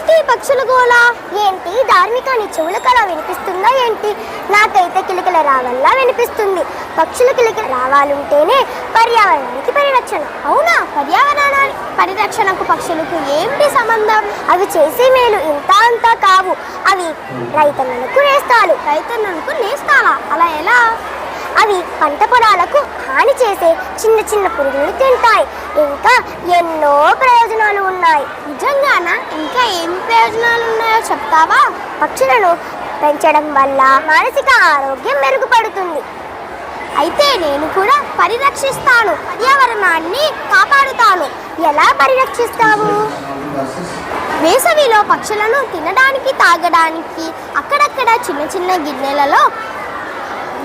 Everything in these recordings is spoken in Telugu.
ఏంటి పక్షుల గోల? ఏంటి ధార్మిక నీ చెవులకు అలా వినిపిస్తుందా ఏంటి? నాకైతే కిలకిల రావల్లా వినిపిస్తుంది. పక్షుల కిలకిల రావాలుంటేనే పర్యావరణానికి పరిరక్షణ. అవునా? పర్యావరణ పరిరక్షణకు పక్షులకు ఏమిటి సంబంధం? అవి చేసే మేలు ఇంత అంతా కావు. అవి రైతన్నలకు నేస్తాలు. రైతన్నలకు నేస్తాలా? అలా ఎలా? అవి పంట పొలాలకు హాని చేసే చిన్న చిన్న పురుగులు తింటాయి. ఇంకా ఎన్నో ప్రయోజనాలు ఉన్నాయి. నిజంగానా? ఇంకా ఏం ప్రయోజనాలు ఉన్నాయో చెప్తావా? పక్షులను పెంచడం వల్ల మానసిక ఆరోగ్యం మెరుగుపడుతుంది. అయితే నేను కూడా పరిరక్షిస్తాను, పర్యావరణాన్ని కాపాడుతాను. ఎలా పరిరక్షిస్తావు? వేసవిలో పక్షులను తినడానికి తాగడానికి అక్కడక్కడ చిన్న చిన్న గిన్నెలలో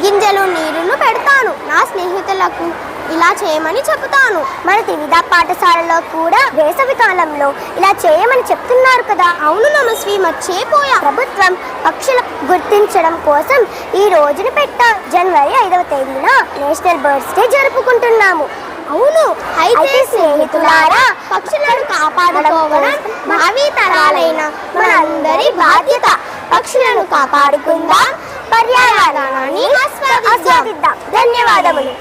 గింజలు నీరును పెడతాను. నా స్నేహితులకు ఇలా చేయమని చెబుతాను. మన వివిధ పాఠశాలలో కూడా వేసవి కాలంలో ఇలా చేయమని చెప్తున్నారు కదా. అవును నమస్వి, మర్చిపోయా. ప్రభుత్వం పక్షుల గుర్తించడం కోసం ఈ రోజును పెట్టాం. జనవరి 5వ తేదీన నేషనల్ బర్డ్స్ డే జరుపుకుంటున్నాము. అవును. అయితే స్నేహితులారా, పక్షులను కాపాడుకోవడం భావి తరాలైన మనందరి బాధ్యత. పక్షులను కాపాడుకుందాం, పర్యావరణాన్ని ఆస్వాదిద్దాం. ధన్యవాదములు.